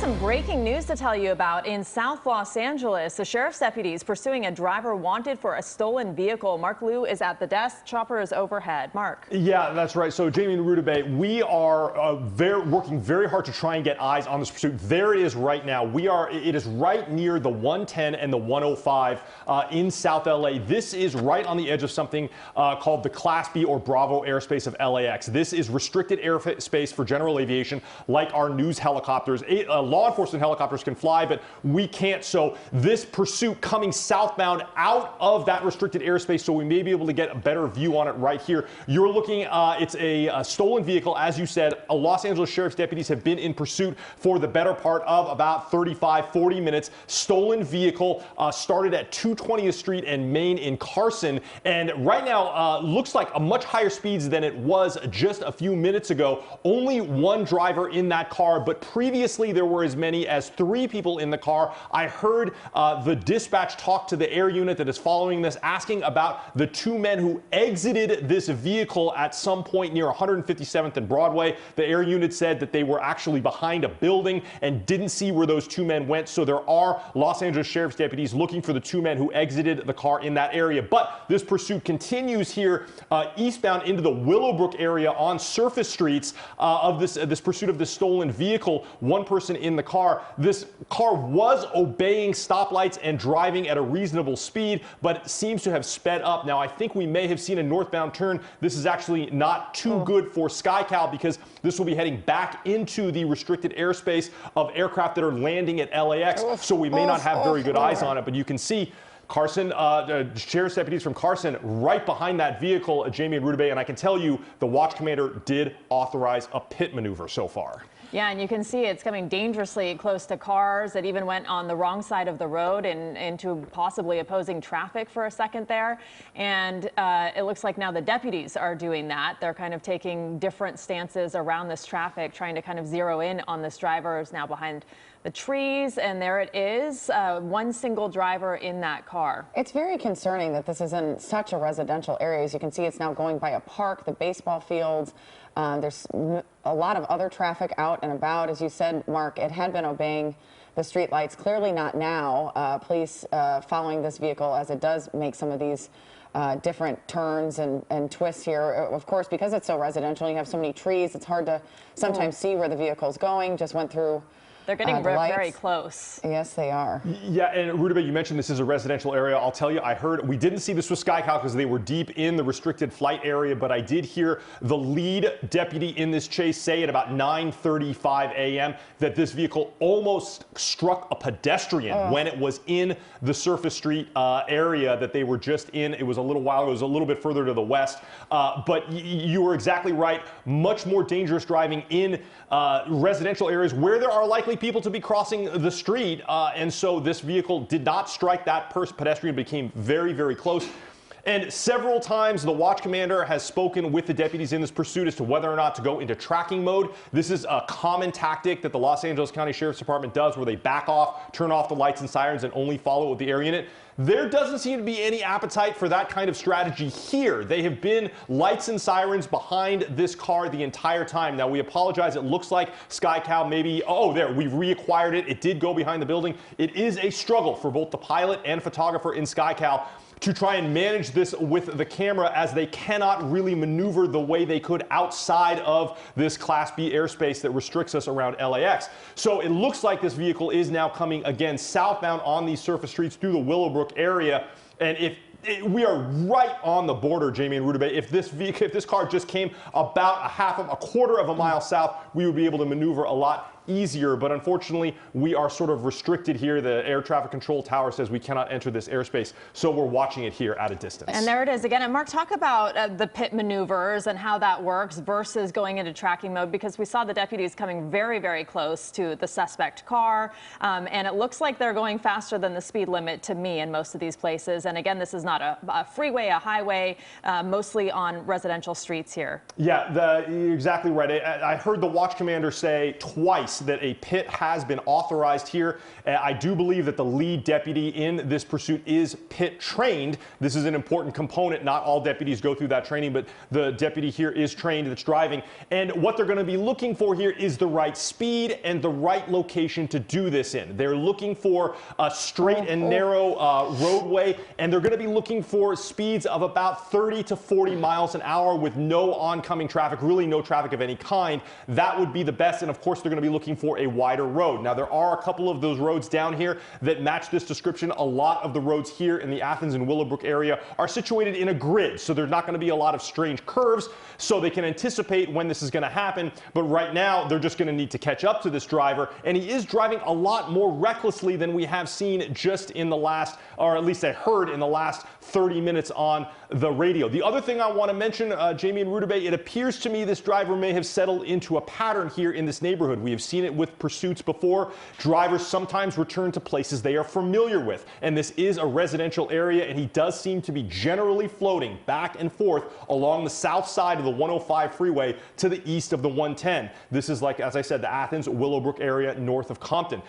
some breaking news to tell you about in South Los Angeles. The sheriff's deputies pursuing a driver wanted for a stolen vehicle. Mark Liu is at the desk. Chopper is overhead. Mark. Yeah, that's right. So Jamie and Rudabeh, we are working very hard to try and get eyes on this pursuit. There it is right now. It is right near the 110 and the 105 in South LA. This is right on the edge of something called the Class B or Bravo airspace of LAX. This is restricted airspace for general aviation, like our news helicopters. Law enforcement helicopters can fly, but we can't. So this pursuit coming southbound out of that restricted airspace, so we may be able to get a better view on it right here. You're looking, it's a stolen vehicle. As you said, Los Angeles Sheriff's deputies have been in pursuit for the better part of about 40 minutes. Stolen vehicle started at 220th Street and Main in Carson, and right now looks like a much higher speeds than it was just a few minutes ago. Only one driver in that car, but previously there were as many as 3 people in the car. I heard the dispatch talk to the air unit that is following this, asking about the 2 men who exited this vehicle at some point near 157th and Broadway. The air unit said that they were actually behind a building and didn't see where those 2 men went. So there are Los Angeles Sheriff's deputies looking for the 2 men who exited the car in that area. But this pursuit continues here eastbound into the Willowbrook area on surface streets of this pursuit of this stolen vehicle. One person in the car. This car was obeying stoplights and driving at a reasonable speed, but seems to have sped up. Now, I think we may have seen a northbound turn. This is actually not too good for SkyCal because this will be heading back into the restricted airspace of aircraft that are landing at LAX. So we may not have very good eyes on it, but you can see Carson, sheriff's deputies from Carson right behind that vehicle, Jamie and Rudabeh, and I can tell you the watch commander did authorize a pit maneuver so far. Yeah, and you can see it's coming dangerously close to cars. It even went on the wrong side of the road and into possibly opposing traffic for a second there. And it looks like now the deputies are doing that. They're kind of taking different stances around this traffic, trying to kind of zero in on this driver who's now behind the trees. And there it is, one single driver in that car. It's very concerning that this is in such a residential area. As you can see, it's now going by a park, the baseball fields. There's a lot of other traffic out and about. As you said, Mark, it had been obeying the street lights. Clearly not now. Police following this vehicle as it does make some of these different turns and twists here. Of course, because it's so residential, you have so many trees, it's hard to sometimes see where the vehicle's going. Just went through. They're getting very close. Yes, they are. Yeah, and Rudabeh, you mentioned this is a residential area. I'll tell you, I heard, we didn't see this with SkyCal because they were deep in the restricted flight area, but I did hear the lead deputy in this chase say at about 9:35 a.m. that this vehicle almost struck a pedestrian when it was in the surface street area that they were just in. It was a little while, it was a little bit further to the west, but you were exactly right. Much more dangerous driving in residential areas where there are likely people to be crossing the street, and so this vehicle did not strike that pedestrian, became very, very close. And several times the watch commander has spoken with the deputies in this pursuit as to whether or not to go into tracking mode. This is a common tactic that the Los Angeles County Sheriff's Department does, where they back off, turn off the lights and sirens, and only follow with the air unit. There doesn't seem to be any appetite for that kind of strategy here. They have been lights and sirens behind this car the entire time. Now, we apologize. It looks like SkyCal maybe, there, we've reacquired it. It did go behind the building. It is a struggle for both the pilot and photographer in SkyCal to try and manage this with the camera, as they cannot really maneuver the way they could outside of this Class B airspace that restricts us around LAX. So it looks like this vehicle is now coming again southbound on these surface streets through the Willowbrook area. And we are right on the border, Jamie and Rudabeh. If this car just came about a quarter of a mile south, we would be able to maneuver a lot easier, but unfortunately we are sort of restricted here. The air traffic control tower says we cannot enter this airspace, so we're watching it here at a distance. And there it is again. And Mark, talk about the pit maneuvers and how that works versus going into tracking mode, because we saw the deputies coming very, very close to the suspect car, and it looks like they're going faster than the speed limit to me in most of these places. And again, this is not a freeway, a highway, mostly on residential streets here. Yeah, you're exactly right. I heard the watch commander say twice advice that a pit has been authorized here. I do believe that the lead deputy in this pursuit is pit trained. This is an important component. Not all deputies go through that training, but the deputy here is trained that's driving. And what they're going to be looking for here is the right speed and the right location to do this in. They're looking for a straight and narrow roadway, and they're going to be looking for speeds of about 30 to 40 miles an hour with no oncoming traffic, really no traffic of any kind. That would be the best, and of course they're going to be looking for a wider road. Now there are a couple of those roads down here that match this description. A lot of the roads here in the Athens and Willowbrook area are situated in a grid, so there's not going to be a lot of strange curves, so they can anticipate when this is going to happen. But right now they're just going to need to catch up to this driver, and he is driving a lot more recklessly than we have seen just in the last, or at least I heard in the last 30 minutes on the radio. The other thing I want to mention, Jamie and Rudabeh, it appears to me this driver may have settled into a pattern here in this neighborhood. We have seen it with pursuits before. Drivers sometimes return to places they are familiar with, and this is a residential area, and he does seem to be generally floating back and forth along the south side of the 105 freeway to the east of the 110. This is, like, as I said, the Athens, Willowbrook area north of Compton.